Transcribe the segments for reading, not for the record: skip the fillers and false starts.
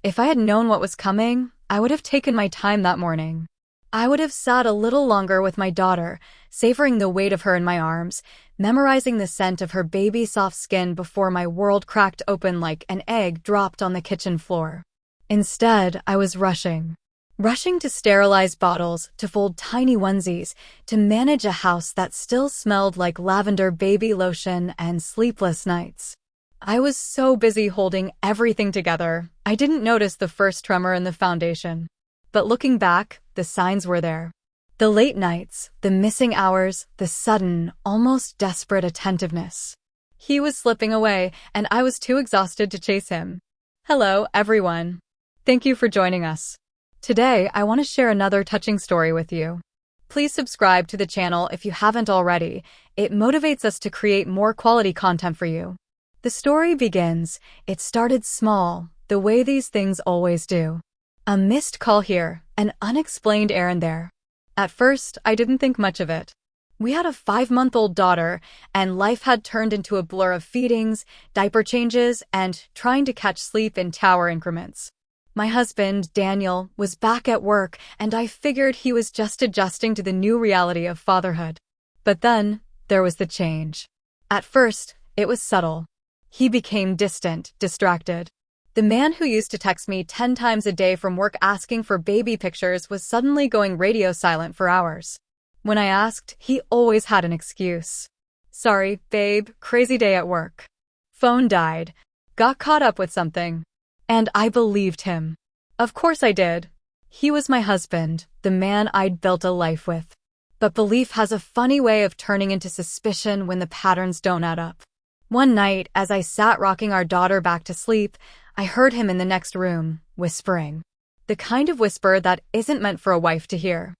If I had known what was coming, I would have taken my time that morning. I would have sat a little longer with my daughter, savoring the weight of her in my arms, memorizing the scent of her baby soft skin before my world cracked open like an egg dropped on the kitchen floor. Instead, I was rushing. Rushing to sterilize bottles, to fold tiny onesies, to manage a house that still smelled like lavender baby lotion and sleepless nights. I was so busy holding everything together, I didn't notice the first tremor in the foundation. But looking back, the signs were there. The late nights, the missing hours, the sudden, almost desperate attentiveness. He was slipping away, and I was too exhausted to chase him. Hello, everyone. Thank you for joining us. Today, I want to share another touching story with you. Please subscribe to the channel if you haven't already. It motivates us to create more quality content for you. The story begins, it started small, the way these things always do. A missed call here, an unexplained errand there. At first, I didn't think much of it. We had a 5-month-old daughter, and life had turned into a blur of feedings, diaper changes, and trying to catch sleep in tower increments. My husband, Daniel, was back at work, and I figured he was just adjusting to the new reality of fatherhood. But then, there was the change. At first, it was subtle. He became distant, distracted. The man who used to text me 10 times a day from work asking for baby pictures was suddenly going radio silent for hours. When I asked, he always had an excuse. Sorry, babe, crazy day at work. Phone died. Got caught up with something. And I believed him. Of course I did. He was my husband, the man I'd built a life with. But belief has a funny way of turning into suspicion when the patterns don't add up. One night, as I sat rocking our daughter back to sleep, I heard him in the next room, whispering. The kind of whisper that isn't meant for a wife to hear.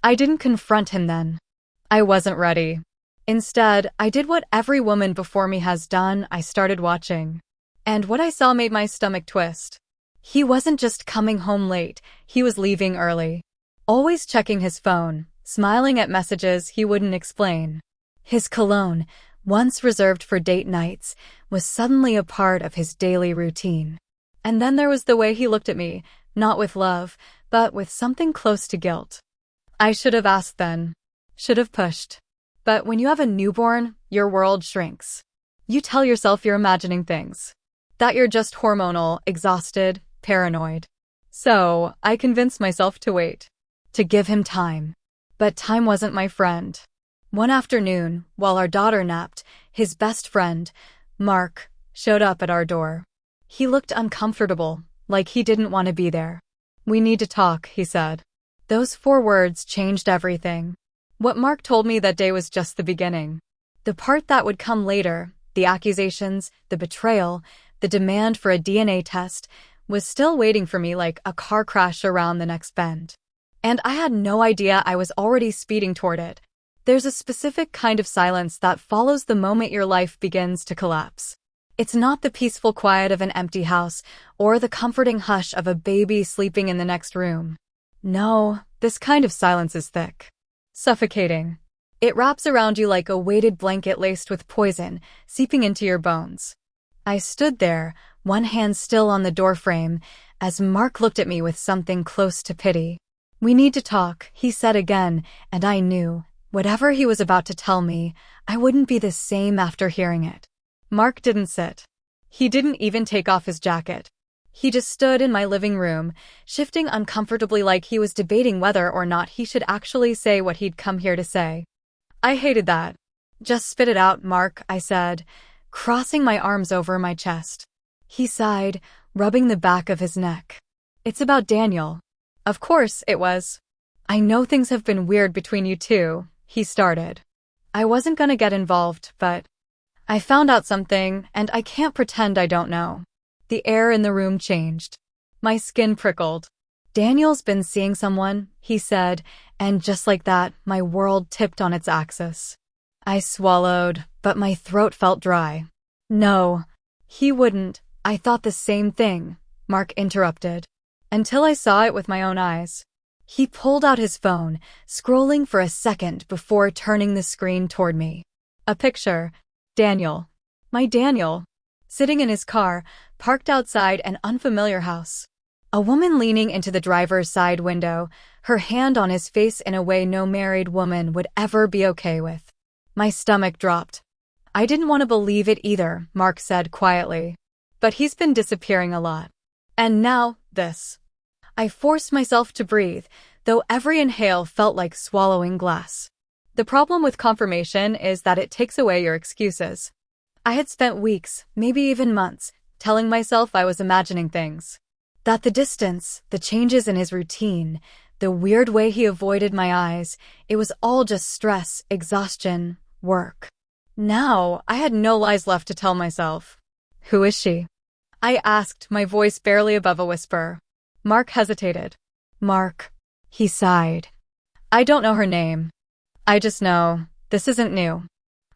I didn't confront him then. I wasn't ready. Instead, I did what every woman before me has done. I started watching. And what I saw made my stomach twist. He wasn't just coming home late, he was leaving early. Always checking his phone, smiling at messages he wouldn't explain. His cologne, once reserved for date nights, was suddenly a part of his daily routine. And then there was the way he looked at me, not with love, but with something close to guilt. I should have asked then. Should have pushed. But when you have a newborn, your world shrinks. You tell yourself you're imagining things. That you're just hormonal, exhausted, paranoid. So, I convinced myself to wait. To give him time. But time wasn't my friend. One afternoon, while our daughter napped, his best friend, Mark, showed up at our door. He looked uncomfortable, like he didn't want to be there. We need to talk, he said. Those 4 words changed everything. What Mark told me that day was just the beginning. The part that would come later, the accusations, the betrayal, the demand for a DNA test, was still waiting for me like a car crash around the next bend. And I had no idea I was already speeding toward it. There's a specific kind of silence that follows the moment your life begins to collapse. It's not the peaceful quiet of an empty house or the comforting hush of a baby sleeping in the next room. No, this kind of silence is thick. Suffocating. It wraps around you like a weighted blanket laced with poison, seeping into your bones. I stood there, one hand still on the doorframe, as Mark looked at me with something close to pity. We need to talk, he said again, and I knew, whatever he was about to tell me, I wouldn't be the same after hearing it. Mark didn't sit. He didn't even take off his jacket. He just stood in my living room, shifting uncomfortably like he was debating whether or not he should actually say what he'd come here to say. I hated that. Just spit it out, Mark, I said, crossing my arms over my chest. He sighed, rubbing the back of his neck. It's about Daniel. Of course it was. I know things have been weird between you two, he started. I wasn't gonna get involved, but I found out something, and I can't pretend I don't know. The air in the room changed. My skin prickled. Daniel's been seeing someone, he said, and just like that, my world tipped on its axis. I swallowed, but my throat felt dry. No, he wouldn't. I thought the same thing, Mark interrupted. Until I saw it with my own eyes. He pulled out his phone, scrolling for a second before turning the screen toward me. A picture. Daniel. My Daniel. Sitting in his car, parked outside an unfamiliar house. A woman leaning into the driver's side window, her hand on his face in a way no married woman would ever be okay with. My stomach dropped. I didn't want to believe it either, Mark said quietly. But he's been disappearing a lot. And now, this. I forced myself to breathe, though every inhale felt like swallowing glass. The problem with confirmation is that it takes away your excuses. I had spent weeks, maybe even months, telling myself I was imagining things. That the distance, the changes in his routine, the weird way he avoided my eyes, it was all just stress, exhaustion, work. Now, I had no lies left to tell myself. Who is she? I asked, my voice barely above a whisper. Mark hesitated. Mark. He sighed. I don't know her name. I just know, this isn't new.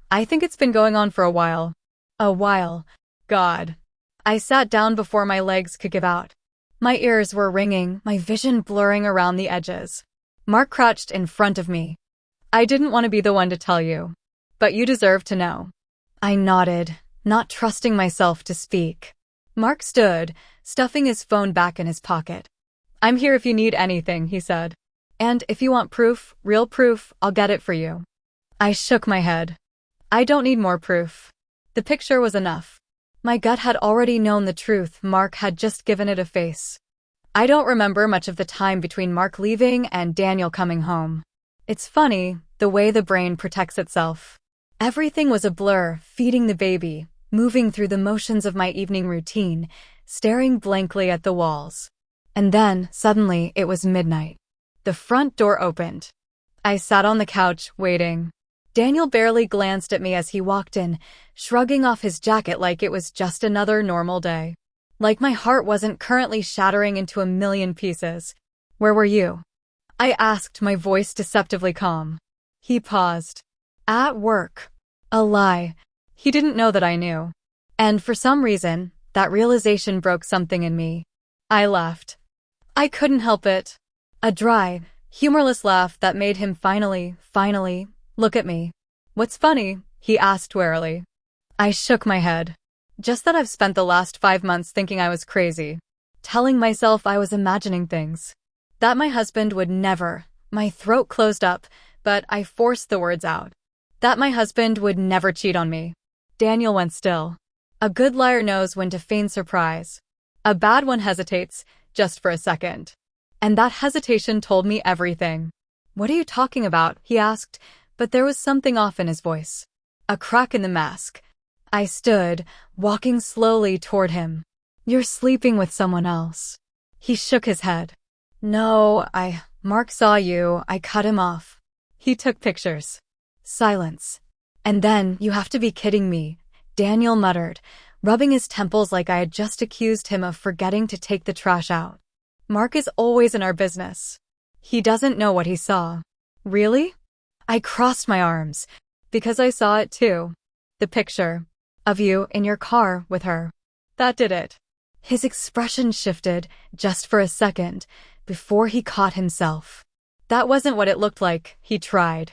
I think it's been going on for a while. A while. God. I sat down before my legs could give out. My ears were ringing, my vision blurring around the edges. Mark crouched in front of me. I didn't want to be the one to tell you. But you deserve to know. I nodded, not trusting myself to speak. Mark stood, stuffing his phone back in his pocket. I'm here if you need anything, he said. And if you want proof, real proof, I'll get it for you. I shook my head. I don't need more proof. The picture was enough. My gut had already known the truth, Mark had just given it a face. I don't remember much of the time between Mark leaving and Daniel coming home. It's funny, the way the brain protects itself. Everything was a blur, feeding the baby, moving through the motions of my evening routine, staring blankly at the walls. And then, suddenly, it was midnight. The front door opened. I sat on the couch, waiting. Daniel barely glanced at me as he walked in, shrugging off his jacket like it was just another normal day. Like my heart wasn't currently shattering into a million pieces. Where were you? I asked, my voice deceptively calm. He paused. At work. A lie. He didn't know that I knew. And for some reason, that realization broke something in me. I laughed. I couldn't help it. A dry, humorless laugh that made him finally, look at me. What's funny? He asked warily. I shook my head. Just that I've spent the last 5 months thinking I was crazy. Telling myself I was imagining things. That my husband would never. My throat closed up, but I forced the words out. That my husband would never cheat on me. Daniel went still. A good liar knows when to feign surprise. A bad one hesitates, just for a second. And that hesitation told me everything. What are you talking about? He asked, but there was something off in his voice. A crack in the mask. I stood, walking slowly toward him. You're sleeping with someone else. He shook his head. No, Mark saw you, I cut him off. He took pictures. Silence. And then, you have to be kidding me, Daniel muttered, rubbing his temples like I had just accused him of forgetting to take the trash out. Mark is always in our business. He doesn't know what he saw. Really? I crossed my arms, because I saw it too. The picture of you in your car with her. That did it. His expression shifted, just for a second, before he caught himself. That wasn't what it looked like, he tried.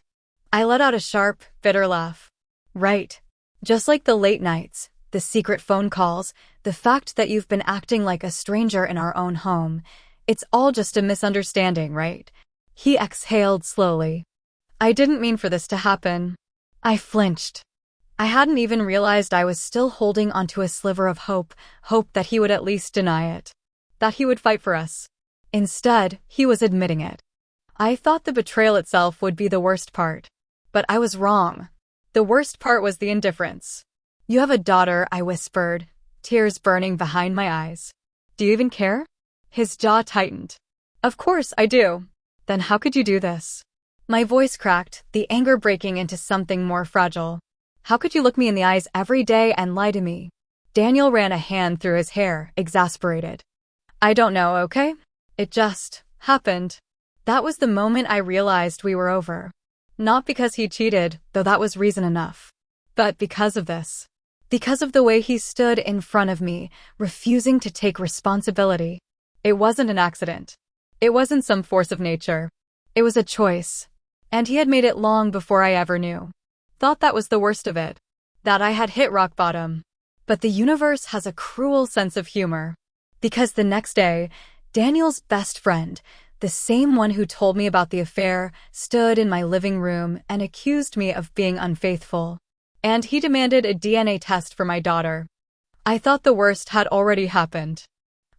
I let out a sharp, bitter laugh. Right. Just like the late nights, the secret phone calls, the fact that you've been acting like a stranger in our own home. It's all just a misunderstanding, right? He exhaled slowly. I didn't mean for this to happen. I flinched. I hadn't even realized I was still holding onto a sliver of hope that he would at least deny it. That he would fight for us. Instead, he was admitting it. I thought the betrayal itself would be the worst part. But I was wrong. The worst part was the indifference. You have a daughter, I whispered, tears burning behind my eyes. Do you even care? His jaw tightened. Of course I do. Then how could you do this? My voice cracked, the anger breaking into something more fragile. How could you look me in the eyes every day and lie to me? Daniel ran a hand through his hair, exasperated. I don't know, okay? It just happened. That was the moment I realized we were over. Not because he cheated, though that was reason enough. But because of this. Because of the way he stood in front of me, refusing to take responsibility. It wasn't an accident. It wasn't some force of nature. It was a choice. And he had made it long before I ever knew. Thought that was the worst of it. That I had hit rock bottom. But the universe has a cruel sense of humor. Because the next day, Daniel's best friend, the same one who told me about the affair, stood in my living room and accused me of being unfaithful. And he demanded a DNA test for my daughter. I thought the worst had already happened.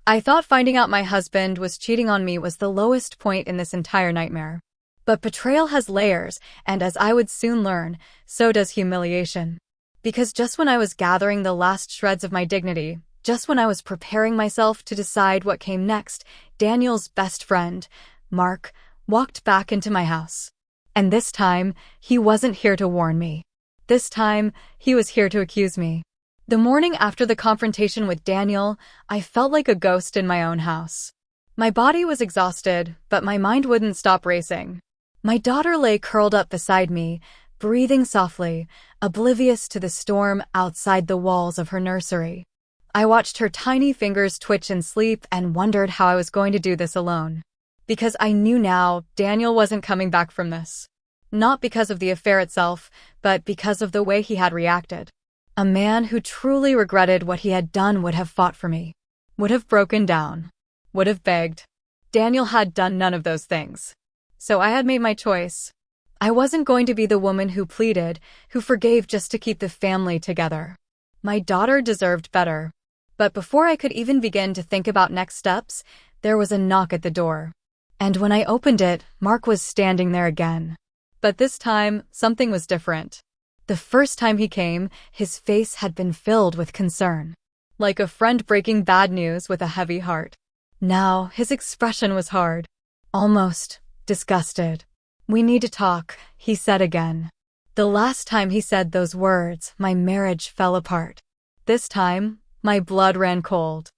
I thought finding out my husband was cheating on me was the lowest point in this entire nightmare. But betrayal has layers, and as I would soon learn, so does humiliation. Because just when I was gathering the last shreds of my dignity, just when I was preparing myself to decide what came next, Daniel's best friend, Mark, walked back into my house. And this time, he wasn't here to warn me. This time, he was here to accuse me. The morning after the confrontation with Daniel, I felt like a ghost in my own house. My body was exhausted, but my mind wouldn't stop racing. My daughter lay curled up beside me, breathing softly, oblivious to the storm outside the walls of her nursery. I watched her tiny fingers twitch in sleep and wondered how I was going to do this alone. Because I knew now Daniel wasn't coming back from this. Not because of the affair itself, but because of the way he had reacted. A man who truly regretted what he had done would have fought for me, would have broken down, would have begged. Daniel had done none of those things. So I had made my choice. I wasn't going to be the woman who pleaded, who forgave just to keep the family together. My daughter deserved better. But before I could even begin to think about next steps, there was a knock at the door. And when I opened it, Mark was standing there again. But this time, something was different. The first time he came, his face had been filled with concern. Like a friend breaking bad news with a heavy heart. Now, his expression was hard. Almost disgusted. "We need to talk," he said again. The last time he said those words, my marriage fell apart. This time, my blood ran cold.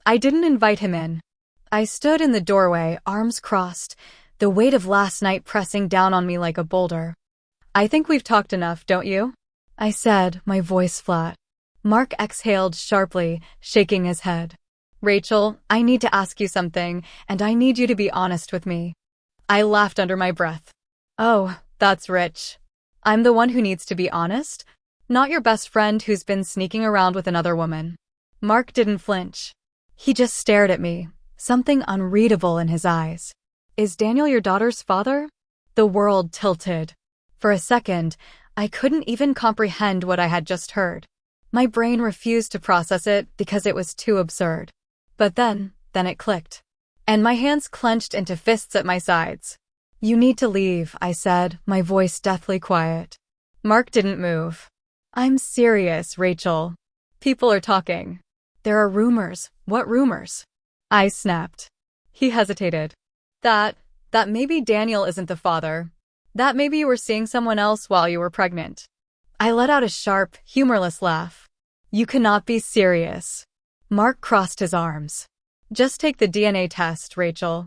I didn't invite him in. I stood in the doorway, arms crossed, the weight of last night pressing down on me like a boulder. "I think we've talked enough, don't you?" I said, my voice flat. Mark exhaled sharply, shaking his head. "Rachel, I need to ask you something, and I need you to be honest with me." I laughed under my breath. "Oh, that's rich. I'm the one who needs to be honest? Not your best friend who's been sneaking around with another woman." Mark didn't flinch. He just stared at me, something unreadable in his eyes. "Is Daniel your daughter's father?" The world tilted. For a second, I couldn't even comprehend what I had just heard. My brain refused to process it because it was too absurd. But then it clicked. And my hands clenched into fists at my sides. "You need to leave," I said, my voice deathly quiet. Mark didn't move. "I'm serious, Rachel. People are talking. There are rumors." "What rumors?" I snapped. He hesitated. That maybe Daniel isn't the father. That maybe you were seeing someone else while you were pregnant." I let out a sharp, humorless laugh. "You cannot be serious." Mark crossed his arms. "Just take the DNA test, Rachel."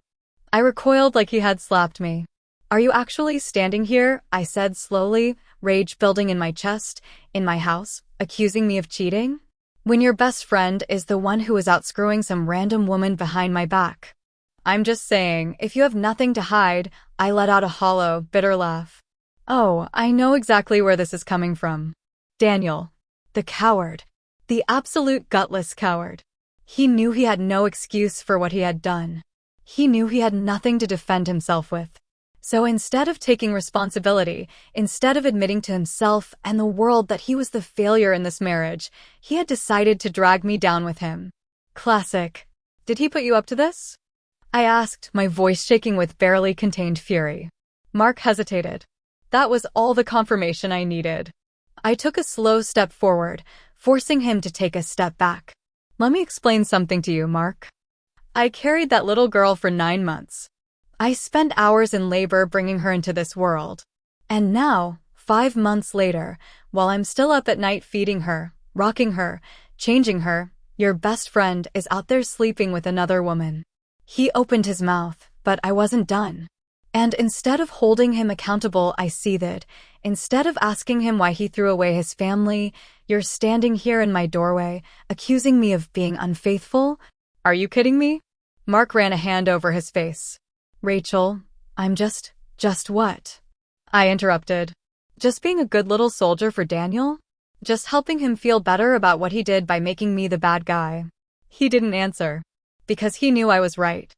I recoiled like he had slapped me. "Are you actually standing here?" I said slowly, rage building in my chest, in my house, accusing me of cheating? When your best friend is the one who is out screwing some random woman behind my back. "I'm just saying, if you have nothing to hide," I let out a hollow, bitter laugh. "Oh, I know exactly where this is coming from. Daniel. The coward. The absolute gutless coward. He knew he had no excuse for what he had done. He knew he had nothing to defend himself with. So instead of taking responsibility, instead of admitting to himself and the world that he was the failure in this marriage, he had decided to drag me down with him. Classic. Did he put you up to this?" I asked, my voice shaking with barely contained fury. Mark hesitated. That was all the confirmation I needed. I took a slow step forward, forcing him to take a step back. "Let me explain something to you, Mark. I carried that little girl for 9 months. I spent hours in labor bringing her into this world. And now, 5 months later, while I'm still up at night feeding her, rocking her, changing her, your best friend is out there sleeping with another woman." He opened his mouth, but I wasn't done. And instead of holding him accountable, I seethed. Instead of asking him why he threw away his family, "You're standing here in my doorway, accusing me of being unfaithful? Are you kidding me?" Mark ran a hand over his face. "Rachel, I'm just what?" I interrupted. "Just being a good little soldier for Daniel? Just helping him feel better about what he did by making me the bad guy." He didn't answer. Because he knew I was right.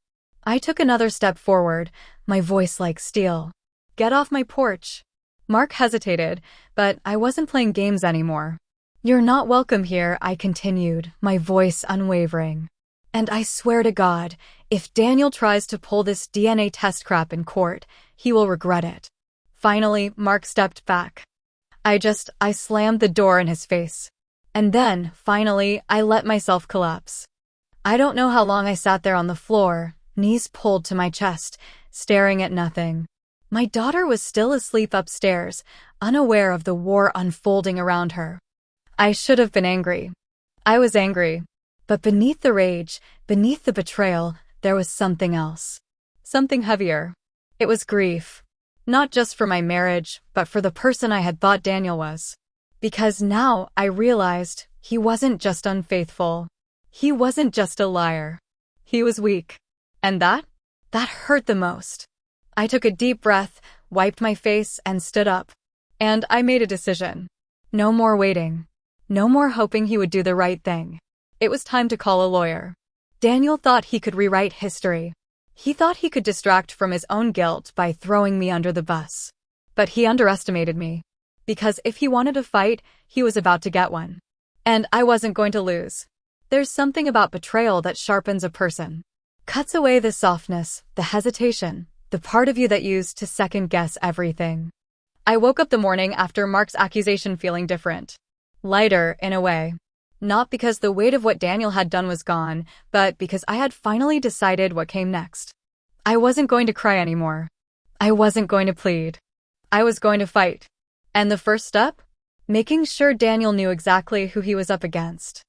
I took another step forward, my voice like steel. Get off my porch. Mark hesitated, but I wasn't playing games anymore. You're not welcome here, I continued, my voice unwavering. And I swear to God, if Daniel tries to pull this DNA test crap in court, he will regret it. Finally, Mark stepped back. I slammed the door in his face. And then, finally, I let myself collapse. I don't know how long I sat there on the floor, knees pulled to my chest, staring at nothing. My daughter was still asleep upstairs, unaware of the war unfolding around her. I should have been angry. I was angry. But beneath the rage, beneath the betrayal, there was something else. Something heavier. It was grief. Not just for my marriage, but for the person I had thought Daniel was. Because now I realized he wasn't just unfaithful. He wasn't just a liar. He was weak. And that hurt the most. I took a deep breath, wiped my face, and stood up. And I made a decision. No more waiting. No more hoping he would do the right thing. It was time to call a lawyer. Daniel thought he could rewrite history. He thought he could distract from his own guilt by throwing me under the bus. But he underestimated me. Because if he wanted a fight, he was about to get one. And I wasn't going to lose. There's something about betrayal that sharpens a person. Cuts away the softness, the hesitation, the part of you that used to second-guess everything. I woke up the morning after Mark's accusation feeling different. Lighter, in a way. Not because the weight of what Daniel had done was gone, but because I had finally decided what came next. I wasn't going to cry anymore. I wasn't going to plead. I was going to fight. And the first step? Making sure Daniel knew exactly who he was up against.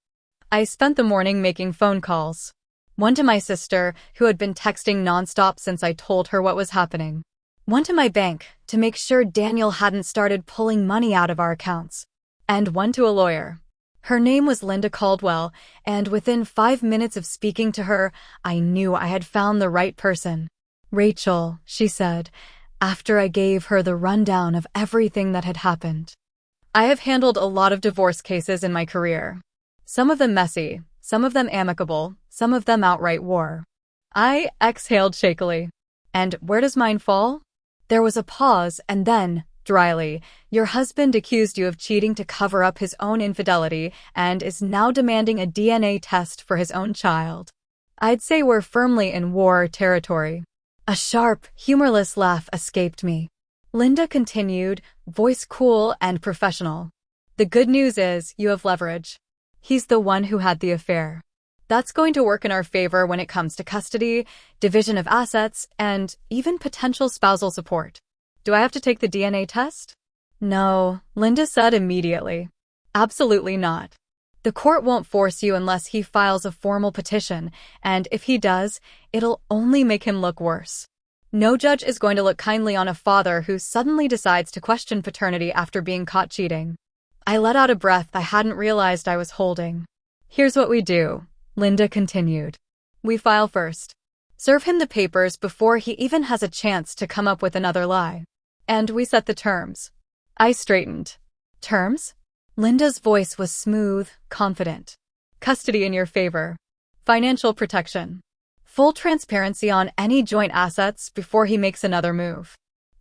I spent the morning making phone calls. One to my sister, who had been texting nonstop since I told her what was happening. One to my bank, to make sure Daniel hadn't started pulling money out of our accounts. And one to a lawyer. Her name was Linda Caldwell, and within 5 minutes of speaking to her, I knew I had found the right person. Rachel, she said, after I gave her the rundown of everything that had happened. I have handled a lot of divorce cases in my career. Some of them messy, some of them amicable, some of them outright war. I exhaled shakily. And where does mine fall? There was a pause, and then, dryly, your husband accused you of cheating to cover up his own infidelity and is now demanding a DNA test for his own child. I'd say we're firmly in war territory. A sharp, humorless laugh escaped me. Linda continued, voice cool and professional. The good news is you have leverage. He's the one who had the affair. That's going to work in our favor when it comes to custody, division of assets, and even potential spousal support. Do I have to take the DNA test? No, Linda said immediately. Absolutely not. The court won't force you unless he files a formal petition, and if he does, it'll only make him look worse. No judge is going to look kindly on a father who suddenly decides to question paternity after being caught cheating. I let out a breath I hadn't realized I was holding. Here's what we do, Linda continued. We file first. Serve him the papers before he even has a chance to come up with another lie. And we set the terms. I straightened. Terms? Linda's voice was smooth, confident. Custody in your favor. Financial protection. Full transparency on any joint assets before he makes another move.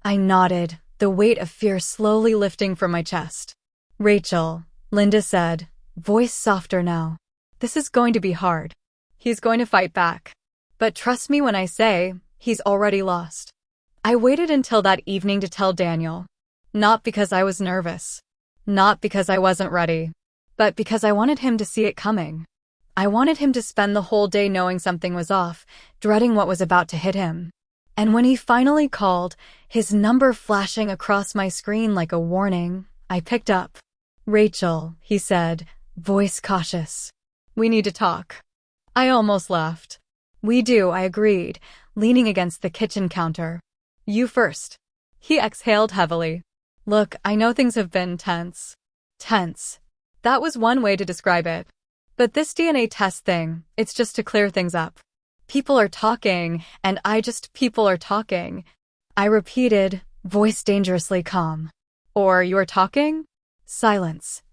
I nodded, the weight of fear slowly lifting from my chest. Rachel, Linda said, voice softer now. This is going to be hard. He's going to fight back. But trust me when I say, he's already lost. I waited until that evening to tell Daniel. Not because I was nervous. Not because I wasn't ready. But because I wanted him to see it coming. I wanted him to spend the whole day knowing something was off, dreading what was about to hit him. And when he finally called, his number flashing across my screen like a warning, I picked up. Rachel, he said, voice cautious. We need to talk. I almost laughed. We do, I agreed, leaning against the kitchen counter. You first. He exhaled heavily. Look, I know things have been tense. Tense. That was one way to describe it. But this DNA test thing, it's just to clear things up. People are talking, and people are talking. I repeated, voice dangerously calm. Or you're talking? Silence.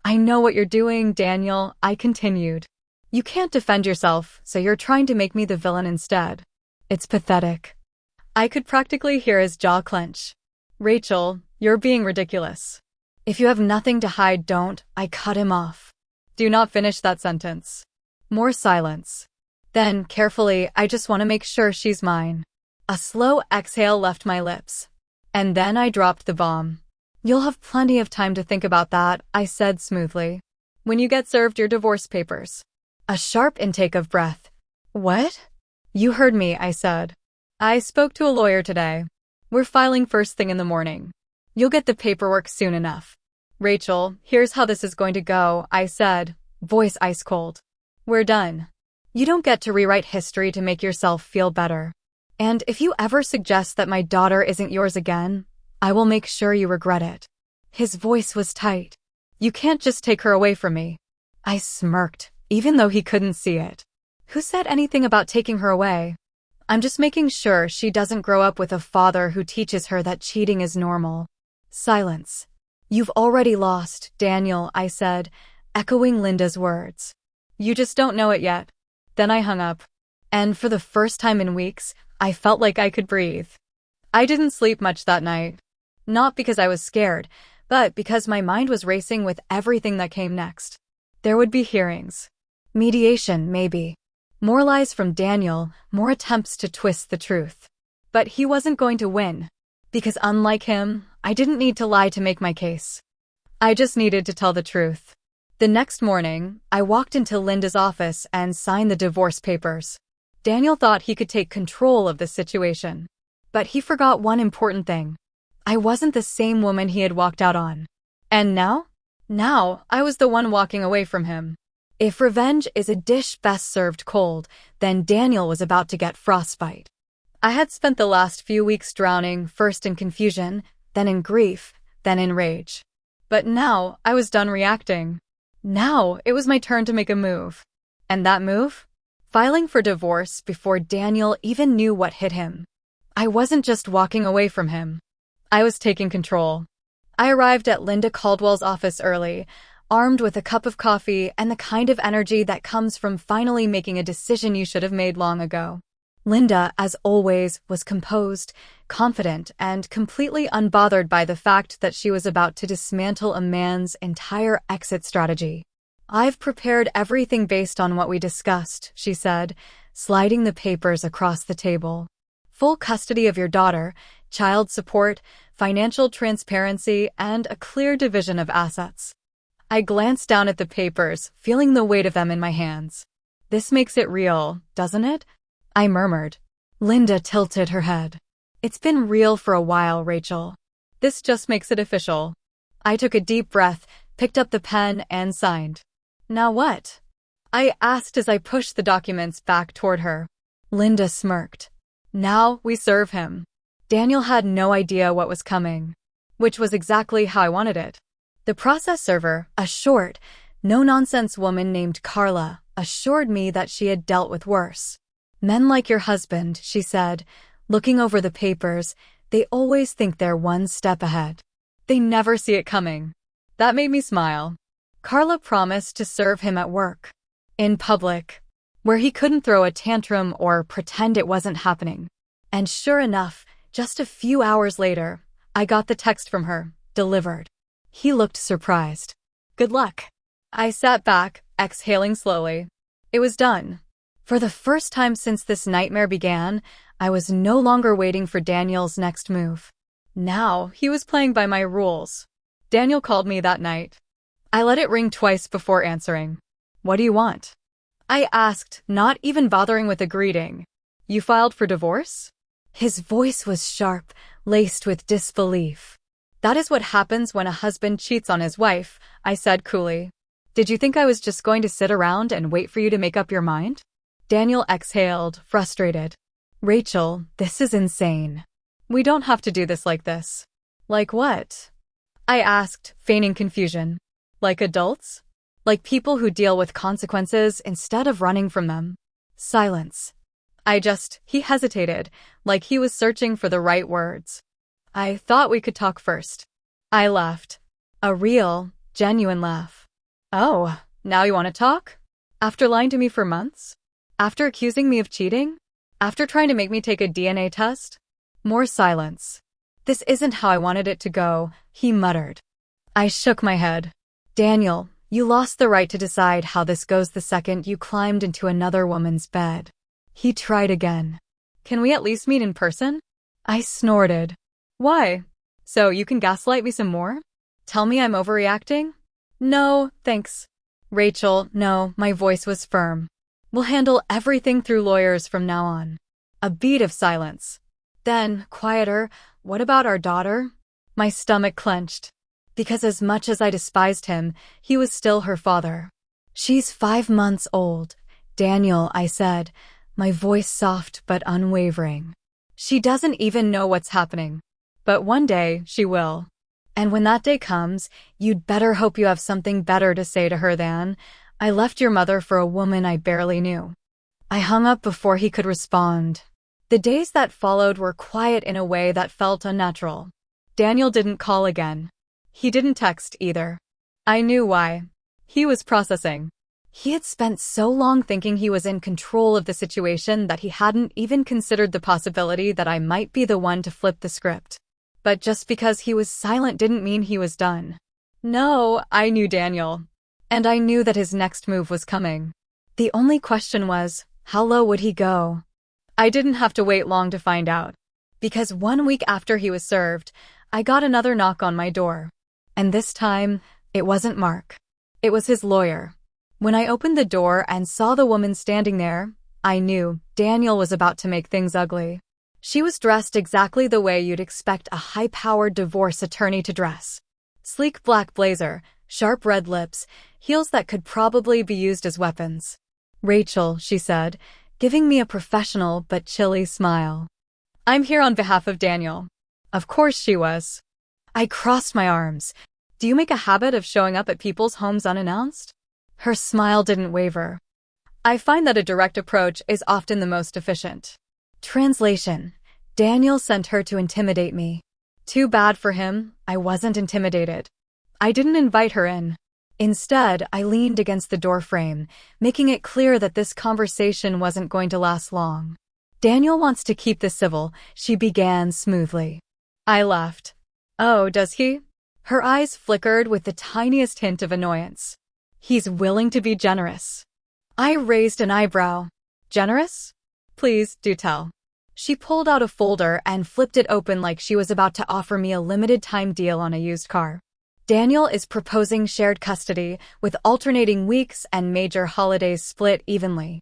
I know what you're doing, Daniel, I continued. You can't defend yourself, so you're trying to make me the villain instead. It's pathetic. I could practically hear his jaw clench. Rachel, you're being ridiculous. If you have nothing to hide, don't. I cut him off. Do not finish that sentence. More silence. Then, carefully, I just want to make sure she's mine. A slow exhale left my lips. And then I dropped the bomb. You'll have plenty of time to think about that, I said smoothly. When you get served your divorce papers. A sharp intake of breath. What? You heard me, I said. I spoke to a lawyer today. We're filing first thing in the morning. You'll get the paperwork soon enough. Rachel, here's how this is going to go, I said, voice ice cold. We're done. You don't get to rewrite history to make yourself feel better. And if you ever suggest that my daughter isn't yours again, I will make sure you regret it. His voice was tight. You can't just take her away from me. I smirked, even though he couldn't see it. Who said anything about taking her away? I'm just making sure she doesn't grow up with a father who teaches her that cheating is normal. Silence. You've already lost, Daniel, I said, echoing Linda's words. You just don't know it yet. Then I hung up. And for the first time in weeks, I felt like I could breathe. I didn't sleep much that night. Not because I was scared, but because my mind was racing with everything that came next. There would be hearings. Mediation, maybe. More lies from Daniel, more attempts to twist the truth. But he wasn't going to win. Because unlike him, I didn't need to lie to make my case. I just needed to tell the truth. The next morning, I walked into Linda's office and signed the divorce papers. Daniel thought he could take control of the situation. But he forgot one important thing. I wasn't the same woman he had walked out on. And now? Now, I was the one walking away from him. If revenge is a dish best served cold, then Daniel was about to get frostbite. I had spent the last few weeks drowning, first in confusion, then in grief, then in rage. But now, I was done reacting. Now, it was my turn to make a move. And that move? Filing for divorce before Daniel even knew what hit him. I wasn't just walking away from him. I was taking control. I arrived at Linda Caldwell's office early, armed with a cup of coffee and the kind of energy that comes from finally making a decision you should have made long ago. Linda, as always, was composed, confident, and completely unbothered by the fact that she was about to dismantle a man's entire exit strategy. I've prepared everything based on what we discussed, she said, sliding the papers across the table. Full custody of your daughter, child support, financial transparency, and a clear division of assets. I glanced down at the papers, feeling the weight of them in my hands. This makes it real, doesn't it? I murmured. Linda tilted her head. It's been real for a while, Rachel. This just makes it official. I took a deep breath, picked up the pen, and signed. Now what? I asked as I pushed the documents back toward her. Linda smirked. Now we serve him. Daniel had no idea what was coming, which was exactly how I wanted it. The process server, a short, no-nonsense woman named Carla, assured me that she had dealt with worse. Men like your husband, she said, looking over the papers, they always think they're one step ahead. They never see it coming. That made me smile. Carla promised to serve him at work. In public. Where he couldn't throw a tantrum or pretend it wasn't happening. And sure enough, just a few hours later, I got the text from her, delivered. He looked surprised. Good luck. I sat back, exhaling slowly. It was done. For the first time since this nightmare began, I was no longer waiting for Daniel's next move. Now, he was playing by my rules. Daniel called me that night. I let it ring twice before answering. What do you want? I asked, not even bothering with a greeting. You filed for divorce? His voice was sharp, laced with disbelief. That is what happens when a husband cheats on his wife, I said coolly. Did you think I was just going to sit around and wait for you to make up your mind? Daniel exhaled, frustrated. Rachel, this is insane. We don't have to do this like this. Like what? I asked, feigning confusion. Like adults? Like people who deal with consequences instead of running from them. Silence. He hesitated, like he was searching for the right words. I thought we could talk first. I laughed. A real, genuine laugh. Oh, now you want to talk? After lying to me for months? After accusing me of cheating? After trying to make me take a DNA test? More silence. This isn't how I wanted it to go, he muttered. I shook my head. Daniel, you lost the right to decide how this goes the second you climbed into another woman's bed. He tried again. Can we at least meet in person? I snorted. Why? So you can gaslight me some more? Tell me I'm overreacting? No, thanks. Rachel, no, my voice was firm. We'll handle everything through lawyers from now on. A beat of silence. Then, quieter, what about our daughter? My stomach clenched. Because as much as I despised him, he was still her father. She's 5 months old. Daniel, I said, my voice soft but unwavering. She doesn't even know what's happening. But one day, she will. And when that day comes, you'd better hope you have something better to say to her than, I left your mother for a woman I barely knew. I hung up before he could respond. The days that followed were quiet in a way that felt unnatural. Daniel didn't call again. He didn't text either. I knew why. He was processing. He had spent so long thinking he was in control of the situation that he hadn't even considered the possibility that I might be the one to flip the script. But just because he was silent didn't mean he was done. No, I knew Daniel. And I knew that his next move was coming. The only question was, how low would he go? I didn't have to wait long to find out. Because 1 week after he was served, I got another knock on my door. And this time, it wasn't Mark. It was his lawyer. When I opened the door and saw the woman standing there, I knew Daniel was about to make things ugly. She was dressed exactly the way you'd expect a high-powered divorce attorney to dress. Sleek black blazer, sharp red lips, heels that could probably be used as weapons. Rachel, she said, giving me a professional but chilly smile. I'm here on behalf of Daniel. Of course she was. I crossed my arms. Do you make a habit of showing up at people's homes unannounced? Her smile didn't waver. I find that a direct approach is often the most efficient. Translation. Daniel sent her to intimidate me. Too bad for him, I wasn't intimidated. I didn't invite her in. Instead, I leaned against the doorframe, making it clear that this conversation wasn't going to last long. Daniel wants to keep this civil, she began smoothly. I laughed. Oh, does he? Her eyes flickered with the tiniest hint of annoyance. He's willing to be generous. I raised an eyebrow. Generous? Please, do tell. She pulled out a folder and flipped it open like she was about to offer me a limited-time deal on a used car. Daniel is proposing shared custody, with alternating weeks and major holidays split evenly.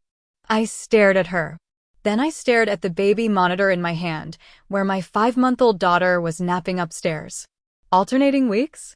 I stared at her. Then I stared at the baby monitor in my hand, where my 5-month-old daughter was napping upstairs. Alternating weeks?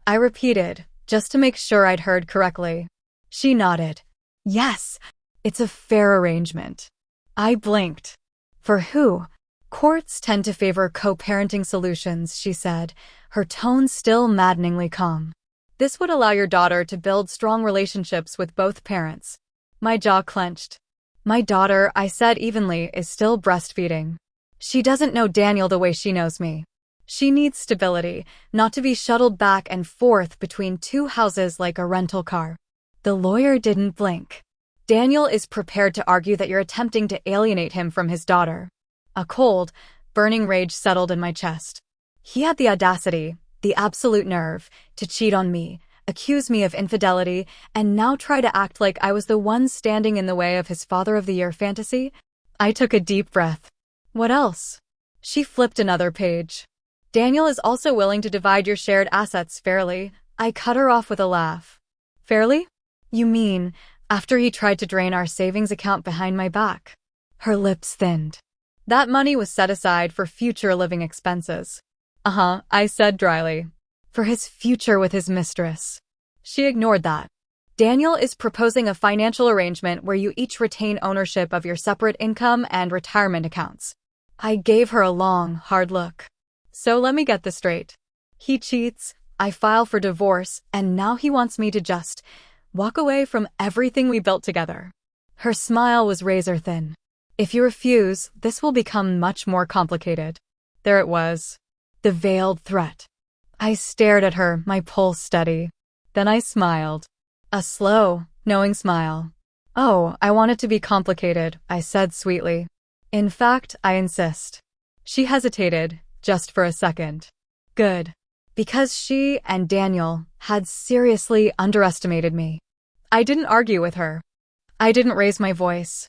I repeated, just to make sure I'd heard correctly. She nodded. Yes, it's a fair arrangement. I blinked. For who? Courts tend to favor co-parenting solutions, she said, her tone still maddeningly calm. This would allow your daughter to build strong relationships with both parents. My jaw clenched. My daughter, I said evenly, is still breastfeeding. She doesn't know Daniel the way she knows me. She needs stability, not to be shuttled back and forth between 2 houses like a rental car. The lawyer didn't blink. Daniel is prepared to argue that you're attempting to alienate him from his daughter. A cold, burning rage settled in my chest. He had the audacity, the absolute nerve, to cheat on me, accuse me of infidelity, and now try to act like I was the one standing in the way of his Father of the Year fantasy? I took a deep breath. What else? She flipped another page. Daniel is also willing to divide your shared assets fairly. I cut her off with a laugh. Fairly? You mean, after he tried to drain our savings account behind my back? Her lips thinned. That money was set aside for future living expenses. I said dryly. For his future with his mistress. She ignored that. Daniel is proposing a financial arrangement where you each retain ownership of your separate income and retirement accounts. I gave her a long, hard look. So let me get this straight. He cheats, I file for divorce, and now he wants me to just walk away from everything we built together. Her smile was razor thin. If you refuse, this will become much more complicated. There it was. The veiled threat. I stared at her, my pulse steady. Then I smiled. A slow, knowing smile. Oh, I want it to be complicated, I said sweetly. In fact, I insist. She hesitated, just for a second. Good. Because she and Daniel had seriously underestimated me. I didn't argue with her. I didn't raise my voice.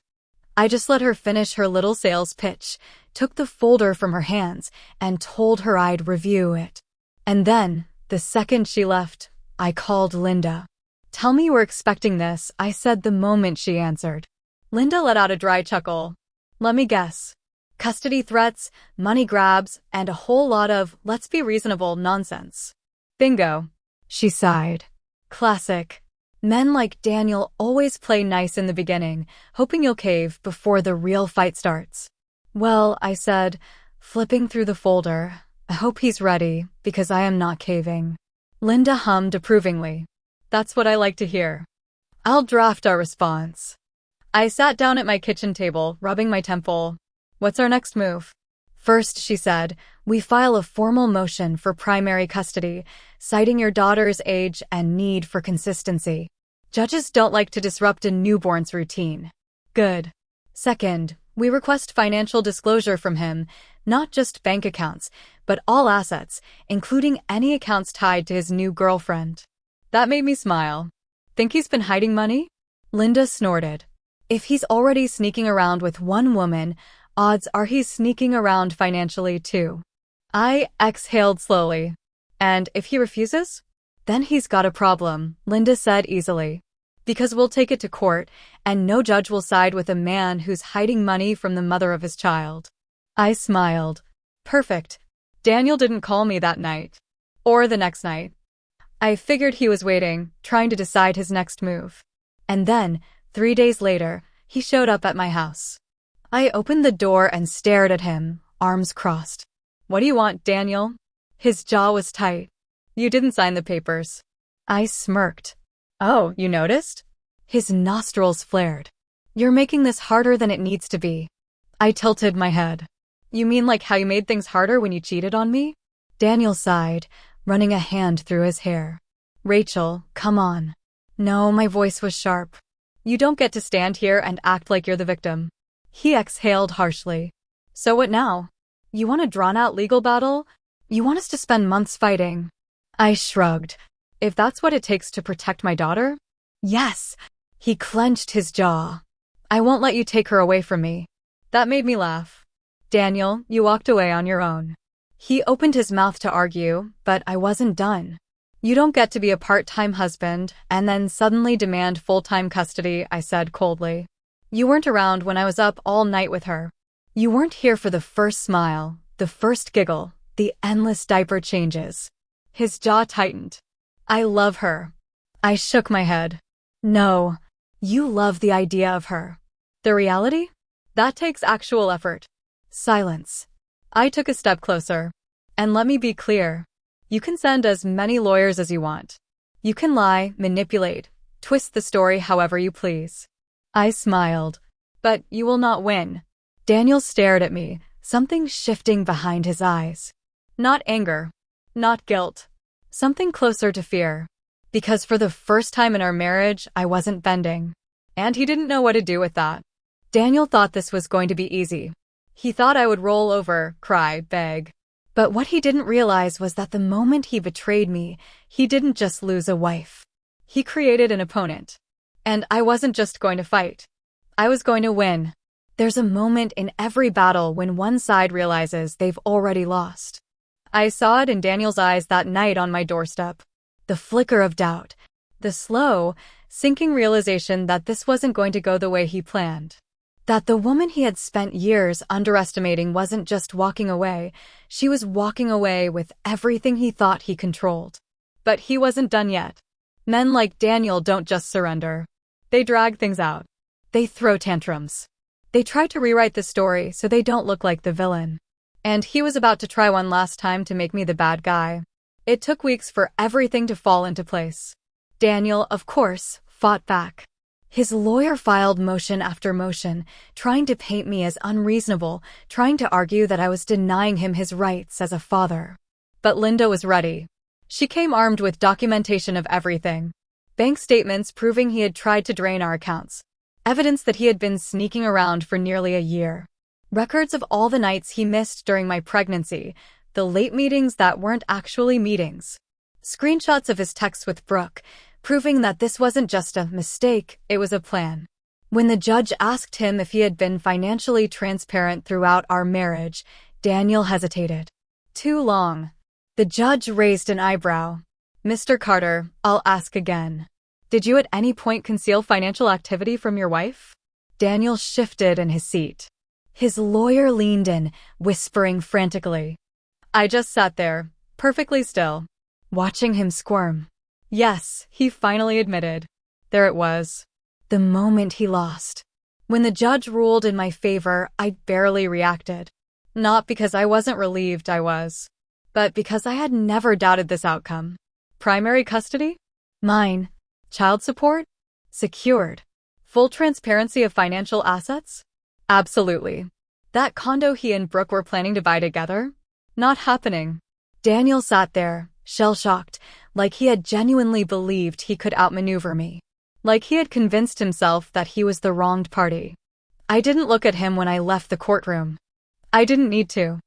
I just let her finish her little sales pitch, took the folder from her hands, and told her I'd review it. And then, the second she left, I called Linda. Tell me you were expecting this, I said the moment she answered. Linda let out a dry chuckle. Let me guess. Custody threats, money grabs, and a whole lot of, let's be reasonable, nonsense. Bingo. She sighed. Classic. Men like Daniel always play nice in the beginning, hoping you'll cave before the real fight starts. Well, I said, flipping through the folder, I hope he's ready, because I am not caving. Linda hummed approvingly. That's what I like to hear. I'll draft our response. I sat down at my kitchen table, rubbing my temple. What's our next move? First, she said, we file a formal motion for primary custody, citing your daughter's age and need for consistency. Judges don't like to disrupt a newborn's routine. Good. Second, we request financial disclosure from him, not just bank accounts, but all assets, including any accounts tied to his new girlfriend. That made me smile. Think he's been hiding money? Linda snorted. If he's already sneaking around with one woman, odds are he's sneaking around financially too. I exhaled slowly. And if he refuses? Then he's got a problem, Linda said easily. Because we'll take it to court, and no judge will side with a man who's hiding money from the mother of his child. I smiled. Perfect. Daniel didn't call me that night. Or the next night. I figured he was waiting, trying to decide his next move. And then, 3 days later, he showed up at my house. I opened the door and stared at him, arms crossed. What do you want, Daniel? His jaw was tight. You didn't sign the papers. I smirked. Oh, you noticed? His nostrils flared. You're making this harder than it needs to be. I tilted my head. You mean like how you made things harder when you cheated on me? Daniel sighed, running a hand through his hair. Rachel, come on. No, my voice was sharp. You don't get to stand here and act like you're the victim. He exhaled harshly. So what now? You want a drawn-out legal battle? You want us to spend months fighting? I shrugged. If that's what it takes to protect my daughter? Yes. He clenched his jaw. I won't let you take her away from me. That made me laugh. Daniel, you walked away on your own. He opened his mouth to argue, but I wasn't done. You don't get to be a part-time husband and then suddenly demand full-time custody, I said coldly. You weren't around when I was up all night with her. You weren't here for the first smile, the first giggle, the endless diaper changes. His jaw tightened. I love her. I shook my head. No, you love the idea of her. The reality? That takes actual effort. Silence. I took a step closer. And let me be clear. You can send as many lawyers as you want. You can lie, manipulate, twist the story however you please. I smiled. But you will not win. Daniel stared at me, something shifting behind his eyes. Not anger. Not guilt. Something closer to fear. Because for the first time in our marriage, I wasn't bending. And he didn't know what to do with that. Daniel thought this was going to be easy. He thought I would roll over, cry, beg. But what he didn't realize was that the moment he betrayed me, he didn't just lose a wife. He created an opponent. And I wasn't just going to fight. I was going to win. There's a moment in every battle when one side realizes they've already lost. I saw it in Daniel's eyes that night on my doorstep. The flicker of doubt. The slow, sinking realization that this wasn't going to go the way he planned. That the woman he had spent years underestimating wasn't just walking away, she was walking away with everything he thought he controlled. But he wasn't done yet. Men like Daniel don't just surrender. They drag things out. They throw tantrums. They try to rewrite the story so they don't look like the villain. And he was about to try one last time to make me the bad guy. It took weeks for everything to fall into place. Daniel, of course, fought back. His lawyer filed motion after motion, trying to paint me as unreasonable, trying to argue that I was denying him his rights as a father. But Linda was ready. She came armed with documentation of everything. Bank statements proving he had tried to drain our accounts. Evidence that he had been sneaking around for nearly a year. Records of all the nights he missed during my pregnancy, the late meetings that weren't actually meetings. Screenshots of his texts with Brooke, proving that this wasn't just a mistake, it was a plan. When the judge asked him if he had been financially transparent throughout our marriage, Daniel hesitated. Too long. The judge raised an eyebrow. Mr. Carter, I'll ask again. Did you at any point conceal financial activity from your wife? Daniel shifted in his seat. His lawyer leaned in, whispering frantically. I just sat there, perfectly still, watching him squirm. Yes, he finally admitted. There it was. The moment he lost. When the judge ruled in my favor, I barely reacted. Not because I wasn't relieved, I was, but because I had never doubted this outcome. Primary custody? Mine. Child support? Secured. Full transparency of financial assets? Absolutely. That condo he and Brooke were planning to buy together? Not happening. Daniel sat there, shell-shocked, like he had genuinely believed he could outmaneuver me. Like he had convinced himself that he was the wronged party. I didn't look at him when I left the courtroom. I didn't need to.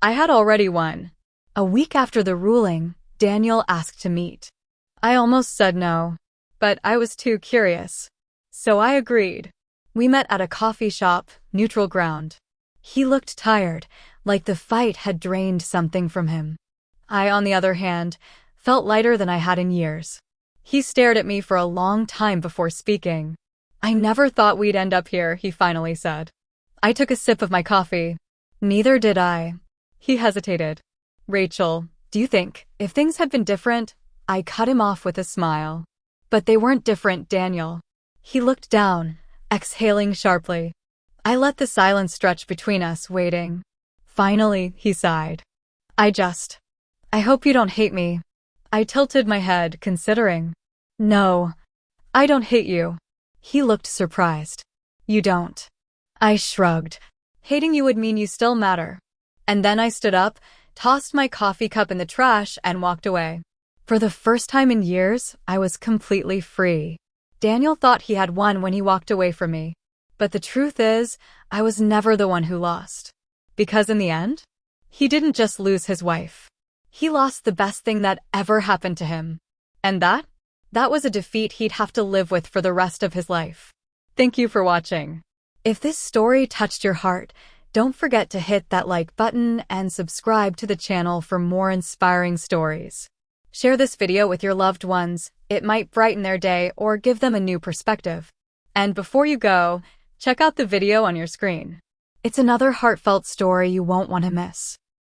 I had already won. A week after the ruling, Daniel asked to meet. I almost said no, but I was too curious. So I agreed. We met at a coffee shop, neutral ground. He looked tired, like the fight had drained something from him. I, on the other hand, felt lighter than I had in years. He stared at me for a long time before speaking. I never thought we'd end up here, he finally said. I took a sip of my coffee. Neither did I. He hesitated. Rachel, do you think, if things had been different? I cut him off with a smile. But they weren't different, Daniel. He looked down, exhaling sharply. I let the silence stretch between us, waiting. Finally, he sighed. I hope you don't hate me. I tilted my head, considering. No, I don't hate you. He looked surprised. You don't. I shrugged. Hating you would mean you still matter. And then I stood up, tossed my coffee cup in the trash, and walked away. For the first time in years, I was completely free. Daniel thought he had won when he walked away from me. But the truth is, I was never the one who lost. Because in the end, he didn't just lose his wife. He lost the best thing that ever happened to him. And that was a defeat he'd have to live with for the rest of his life. Thank you for watching. If this story touched your heart, don't forget to hit that like button and subscribe to the channel for more inspiring stories. Share this video with your loved ones. It might brighten their day or give them a new perspective. And before you go, check out the video on your screen. It's another heartfelt story you won't want to miss.